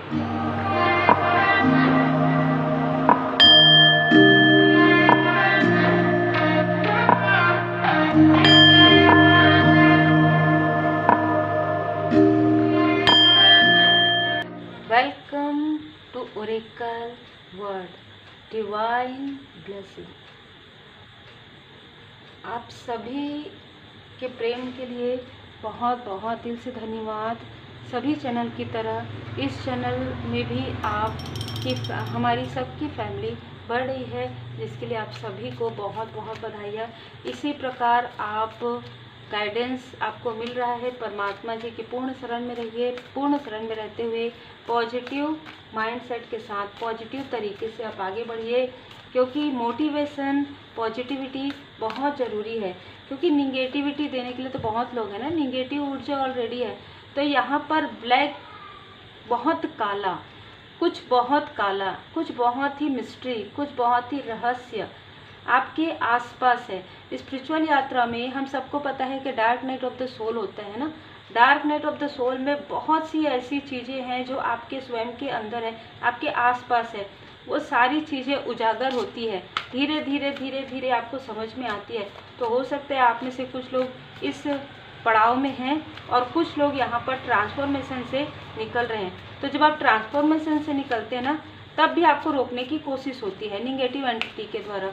Welcome to oracle word divine blessing. आप सभी के प्रेम के लिए बहुत बहुत दिल से धन्यवाद। सभी चैनल की तरह इस चैनल में भी हमारी सबकी फैमिली बढ़ रही है, जिसके लिए आप सभी को बहुत बहुत बधाइयाँ। इसी प्रकार आप गाइडेंस आपको मिल रहा है परमात्मा जी की पूर्ण शरण में रहिए। पूर्ण शरण में रहते हुए पॉजिटिव माइंडसेट के साथ पॉजिटिव तरीके से आप आगे बढ़िए, क्योंकि मोटिवेशन पॉजिटिविटी बहुत ज़रूरी है। क्योंकि निगेटिविटी देने के लिए तो बहुत लोग हैं ना, निगेटिव ऊर्जा ऑलरेडी है। तो यहाँ पर ब्लैक बहुत काला, कुछ बहुत काला, कुछ बहुत ही मिस्ट्री, कुछ बहुत ही रहस्य आपके आसपास है। स्पिरिचुअल यात्रा में हम सबको पता है कि dark night of the soul होता है ना। Dark night of the soul में बहुत सी ऐसी चीज़ें हैं जो आपके स्वयं के अंदर है, आपके आसपास है। वो सारी चीज़ें उजागर होती है, धीरे धीरे धीरे धीरे आपको समझ में आती है। तो हो सकता है आप में से कुछ लोग इस पड़ाव में हैं और कुछ लोग यहाँ पर ट्रांसफॉर्मेशन से निकल रहे हैं। तो जब आप ट्रांसफॉर्मेशन से निकलते हैं ना, तब भी आपको रोकने की कोशिश होती है निगेटिव एंटिटी के द्वारा।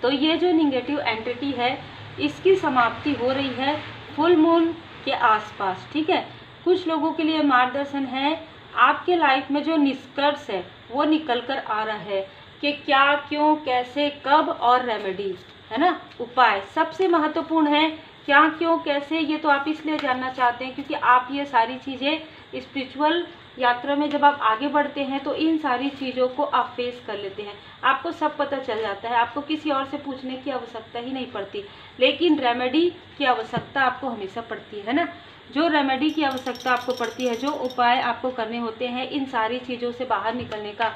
तो ये जो निगेटिव एंटिटी है, इसकी समाप्ति हो रही है फुल मून के आसपास, ठीक है। कुछ लोगों के लिए मार्गदर्शन है, आपके लाइफ में जो निष्कर्ष है वो निकल कर आ रहा है कि क्या, क्यों, कैसे, कब और रेमेडी, है ना, उपाय। सबसे महत्वपूर्ण है क्या, क्यों, कैसे। ये तो आप इसलिए जानना चाहते हैं क्योंकि आप ये सारी चीज़ें स्पिरिचुअल यात्रा में जब आप आगे बढ़ते हैं तो इन सारी चीज़ों को आप फेस कर लेते हैं, आपको सब पता चल जाता है, आपको किसी और से पूछने की आवश्यकता ही नहीं पड़ती। लेकिन रेमेडी की आवश्यकता आपको हमेशा पड़ती है ना। जो रेमेडी की आवश्यकता आपको पड़ती है, जो उपाय आपको करने होते हैं इन सारी चीज़ों से बाहर निकलने का।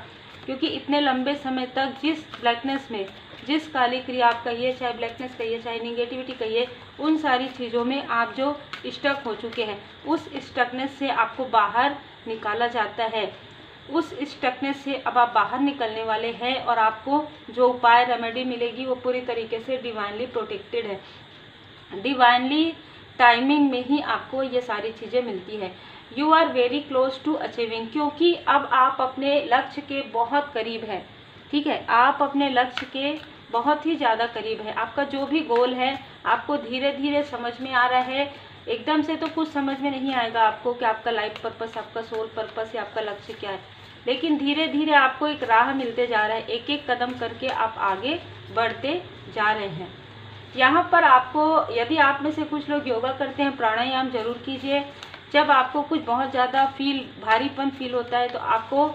क्योंकि इतने लंबे समय तक जिस ब्लैकनेस में, जिस काली क्रिया आप कहिए, चाहे ब्लैकनेस कहिए, चाहे निगेटिविटी कहिए, उन सारी चीज़ों में आप जो स्टक हो चुके हैं, उस स्टकनेस से आपको बाहर निकाला जाता है। उस स्टकनेस से अब आप बाहर निकलने वाले हैं और आपको जो उपाय रेमेडी मिलेगी वो पूरी तरीके से डिवाइनली प्रोटेक्टेड है। डिवाइनली टाइमिंग में ही आपको ये सारी चीज़ें मिलती है। You are very close to achieving, क्योंकि अब आप अपने लक्ष्य के बहुत करीब हैं, ठीक है। आप अपने लक्ष्य के बहुत ही ज़्यादा करीब है। आपका जो भी गोल है आपको धीरे धीरे समझ में आ रहा है। एकदम से तो कुछ समझ में नहीं आएगा आपको कि आपका लाइफ पर्पस, आपका सोल पर्पस या आपका लक्ष्य क्या है, लेकिन धीरे धीरे आपको एक राह मिलते जा रहा है। एक एक कदम करके आप आगे बढ़ते जा रहे हैं। यहाँ पर आपको, यदि आप में से कुछ लोग योगा करते हैं, प्राणायाम जरूर कीजिए। जब आपको कुछ बहुत ज़्यादा भारीपन फील होता है तो आपको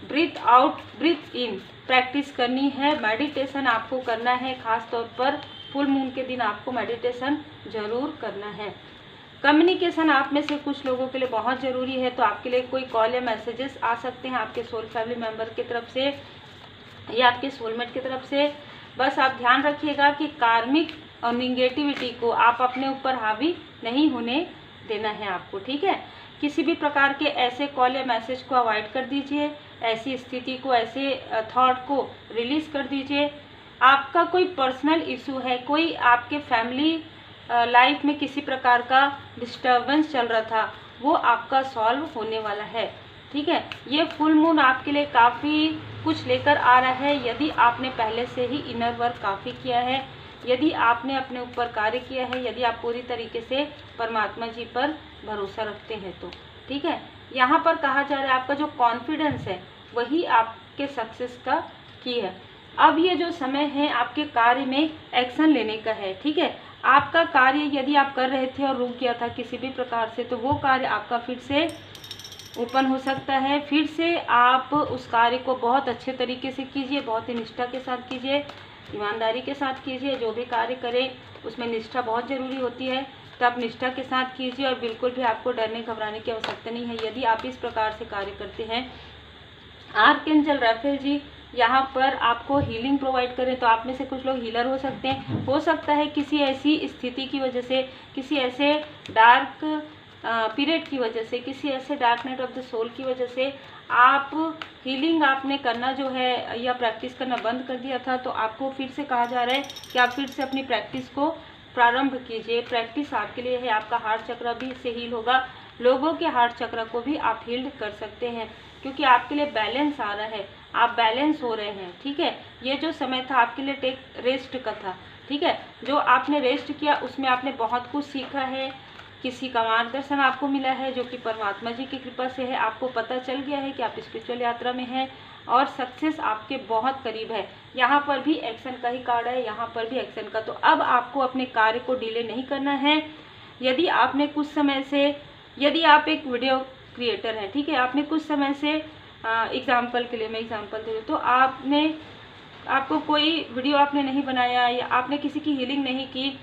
breathe out breathe in practice करनी है। मेडिटेशन आपको करना है, खास तौर पर फुल मून के दिन आपको मेडिटेशन जरूर करना है। कम्युनिकेशन आप में से कुछ लोगों के लिए बहुत ज़रूरी है, तो आपके लिए कोई कॉल या मैसेजेस आ सकते हैं आपके सोल फैमिली मेम्बर की तरफ से या आपके सोलमेट की तरफ से। बस आप ध्यान रखिएगा कि कार्मिक और निगेटिविटी को आप अपने ऊपर हावी नहीं होने देना है आपको, ठीक है। किसी भी प्रकार के ऐसे कॉल या मैसेज को अवॉइड कर दीजिए, ऐसी स्थिति को, ऐसे थॉट को रिलीज़ कर दीजिए। आपका कोई पर्सनल इशू है, कोई आपके फैमिली लाइफ में किसी प्रकार का डिस्टर्बेंस चल रहा था, वो आपका सॉल्व होने वाला है, ठीक है। ये फुल मून आपके लिए काफ़ी कुछ लेकर आ रहा है। यदि आपने पहले से ही इनर वर्क काफ़ी किया है, यदि आपने अपने ऊपर कार्य किया है, यदि आप पूरी तरीके से परमात्मा जी पर भरोसा रखते हैं तो, ठीक है। यहाँ पर कहा जा रहा है आपका जो कॉन्फिडेंस है वही आपके सक्सेस का की है। अब ये जो समय है आपके कार्य में एक्शन लेने का है, ठीक है। आपका कार्य यदि आप कर रहे थे और रुक गया था किसी भी प्रकार से, तो वो कार्य आपका फिर से ओपन हो सकता है। फिर से आप उस कार्य को बहुत अच्छे तरीके से कीजिए, बहुत ही निष्ठा के साथ कीजिए, ईमानदारी के साथ कीजिए। जो भी कार्य करें उसमें निष्ठा बहुत ज़रूरी होती है, तो आप निष्ठा के साथ कीजिए और बिल्कुल भी आपको डरने घबराने की आवश्यकता नहीं है यदि आप इस प्रकार से कार्य करते हैं। आर्कएंजल राफेल जी यहाँ पर आपको हीलिंग प्रोवाइड करें, तो आप में से कुछ लोग हीलर हो सकते हैं। हो सकता है किसी ऐसी स्थिति की वजह से, किसी ऐसे डार्क पीरियड की वजह से, किसी ऐसे dark night of the soul की वजह से आप हीलिंग आपने करना जो है या प्रैक्टिस करना बंद कर दिया था, तो आपको फिर से कहा जा रहा है कि आप फिर से अपनी प्रैक्टिस को प्रारंभ कीजिए। प्रैक्टिस आपके लिए है, आपका हार्ट चक्र भी इससे हील होगा, लोगों के हार्ट चक्र को भी आप हील्ड कर सकते हैं, क्योंकि आपके लिए बैलेंस आ रहा है, आप बैलेंस हो रहे हैं। ठीक है, ये जो समय था आपके लिए टेक रेस्ट का था। ठीक है, जो आपने रेस्ट किया उसमें आपने बहुत कुछ सीखा है, किसी का मार्गदर्शन आपको मिला है जो कि परमात्मा जी की कृपा से है। आपको पता चल गया है कि आप स्पिरिचुअल यात्रा में हैं और सक्सेस आपके बहुत करीब है। यहाँ पर भी एक्शन का ही कार्ड है, यहाँ पर भी एक्शन का। तो अब आपको अपने कार्य को डिले नहीं करना है। यदि आपने कुछ समय से, यदि आप एक वीडियो क्रिएटर हैं, ठीक है, आपने कुछ समय से एग्जाम्पल के लिए मैं एग्जाम्पल दे रही हूँ, तो आपको कोई वीडियो आपने नहीं बनाया या आपने किसी की हीलिंग नहीं की,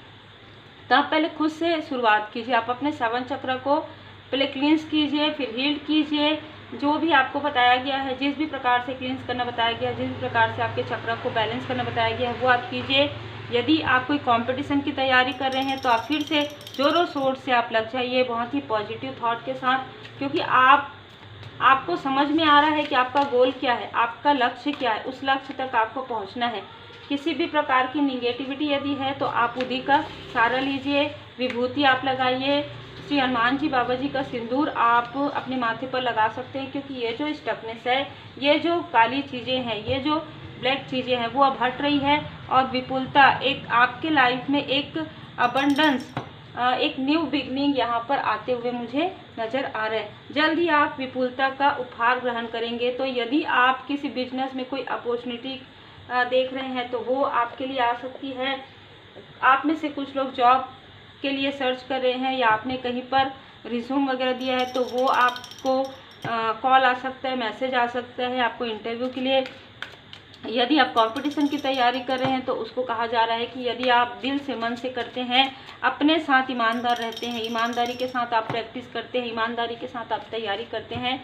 तो आप पहले खुद से शुरुआत कीजिए। आप अपने 7 चक्र को पहले क्लींस कीजिए, फिर हील्ड कीजिए। जो भी आपको बताया गया है, जिस भी प्रकार से क्लींस करना बताया गया है, जिस भी प्रकार से आपके चक्र को बैलेंस करना बताया गया है, वो आप कीजिए। यदि आप कोई कंपटीशन की तैयारी कर रहे हैं तो आप फिर से जोरों शोर से आप लग जाइए, बहुत ही पॉजिटिव थॉट के साथ, क्योंकि आपको समझ में आ रहा है कि आपका गोल क्या है, आपका लक्ष्य क्या है, उस लक्ष्य तक आपको पहुंचना है। किसी भी प्रकार की निगेटिविटी यदि है तो आप उन्हीं का सहारा लीजिए। विभूति आप लगाइए, श्री हनुमान जी बाबा जी का सिंदूर आप अपने माथे पर लगा सकते हैं, क्योंकि ये जो स्टकनेस है, ये जो काली चीज़ें हैं, ये जो ब्लैक चीज़ें हैं, वो अब हट रही है और विपुलता, एक आपके लाइफ में एक अबंडेंस, एक न्यू बिगनिंग यहाँ पर आते हुए मुझे नज़र आ रहा है। जल्द ही आप विपुलता का उपहार ग्रहण करेंगे। तो यदि आप किसी बिजनेस में कोई अपॉर्चुनिटी देख रहे हैं तो वो आपके लिए आ सकती है। आप में से कुछ लोग जॉब के लिए सर्च कर रहे हैं या आपने कहीं पर रिज्यूम वगैरह दिया है तो वो आपको कॉल आ सकता है, मैसेज आ सकता है आपको इंटरव्यू के लिए। यदि आप कंपटीशन की तैयारी कर रहे हैं तो उसको कहा जा रहा है कि यदि आप दिल से मन से करते हैं, अपने साथ ईमानदार रहते हैं, ईमानदारी के साथ आप प्रैक्टिस करते हैं, ईमानदारी के साथ आप तैयारी करते हैं,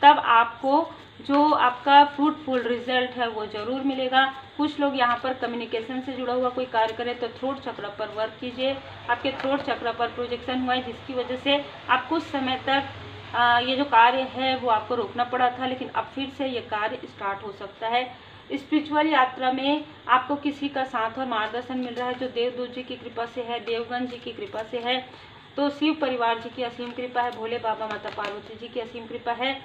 तब आपको जो आपका फ्रूटफुल रिजल्ट है वो ज़रूर मिलेगा। कुछ लोग यहाँ पर कम्युनिकेशन से जुड़ा हुआ कोई कार्य करें तो थ्रोट चक्र पर वर्क कीजिए। आपके थ्रोट चक्र पर प्रोजेक्शन हुआ है, जिसकी वजह से आप कुछ समय तक ये जो कार्य है वो आपको रोकना पड़ा था, लेकिन अब फिर से ये कार्य स्टार्ट हो सकता है। स्पिरिचुअल यात्रा में आपको किसी का साथ और मार्गदर्शन मिल रहा है जो देवदूत जी की कृपा से है, देवगण जी की कृपा से है, तो शिव परिवार जी की असीम कृपा है, भोले बाबा माता पार्वती जी की असीम कृपा है।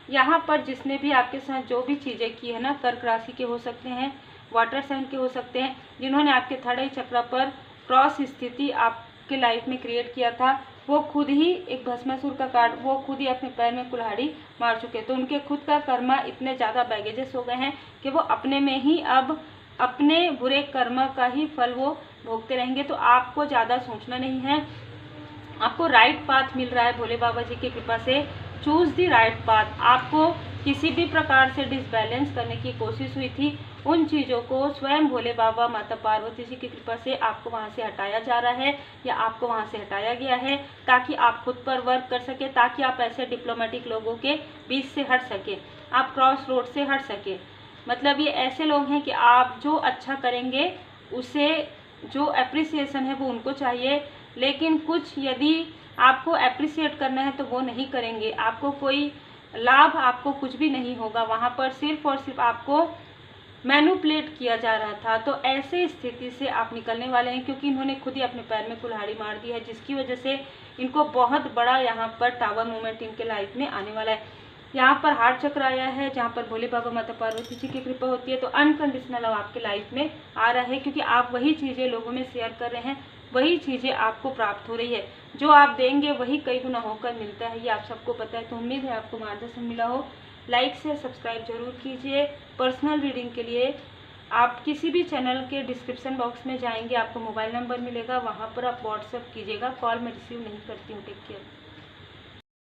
यहाँ पर जिसने भी आपके साथ जो भी चीज़ें की है ना, कर्क राशि के हो सकते हैं, वाटर साइन के हो सकते हैं, जिन्होंने आपके थर्ड आई चक्र पर क्रॉस स्थिति आपके लाइफ में क्रिएट किया था, वो खुद ही एक भस्मासुर का कार्ड, वो खुद ही अपने पैर में कुल्हाड़ी मार चुके। तो उनके खुद का कर्मा इतने ज़्यादा बैगेजेस हो गए हैं कि वो अपने में ही अब अपने बुरे कर्म का ही फल वो भोगते रहेंगे। तो आपको ज़्यादा सोचना नहीं है, आपको राइट पाथ मिल रहा है भोले बाबा जी की कृपा से। चूज दी राइट पाथ। आपको किसी भी प्रकार से डिसबैलेंस करने की कोशिश हुई थी, उन चीज़ों को स्वयं भोले बाबा माता पार्वती जी की कृपा से आपको वहां से हटाया जा रहा है या आपको वहां से हटाया गया है, ताकि आप खुद पर वर्क कर सके, ताकि आप ऐसे डिप्लोमेटिक लोगों के बीच से हट सके, आप क्रॉस रोड से हट सके। मतलब ये ऐसे लोग हैं कि आप जो अच्छा करेंगे उसे जो अप्रिसिएशन है वो उनको चाहिए, लेकिन कुछ यदि आपको अप्रिसिएट करना है तो वो नहीं करेंगे, आपको कोई लाभ, आपको कुछ भी नहीं होगा। वहाँ पर सिर्फ और सिर्फ आपको मैनिपुलेट किया जा रहा था। तो ऐसे स्थिति से आप निकलने वाले हैं, क्योंकि इन्होंने खुद ही अपने पैर में कुल्हाड़ी मार दी है, जिसकी वजह से इनको बहुत बड़ा यहाँ पर टावर मूवमेंट इनके लाइफ में आने वाला है। यहाँ पर हार्ट चक्र आया है, जहाँ पर भोले बाबा माता पार्वती जी की कृपा होती है, तो अनकंडीशनल लव आपके लाइफ में आ रहा है, क्योंकि आप वही चीज़ें लोगों में शेयर कर रहे हैं, वही चीज़ें आपको प्राप्त हो रही है। जो आप देंगे वही कई गुना होकर मिलता है, ये आप सबको पता है। तो उम्मीद है आपको मार्गदर्शन मिला हो। लाइक से सब्सक्राइब जरूर कीजिए। पर्सनल रीडिंग के लिए आप किसी भी चैनल के डिस्क्रिप्शन बॉक्स में जाएंगे, आपको मोबाइल नंबर मिलेगा, वहाँ पर आप व्हाट्सएप कीजिएगा। कॉल मैं रिसीव नहीं करती हूँ। Take care.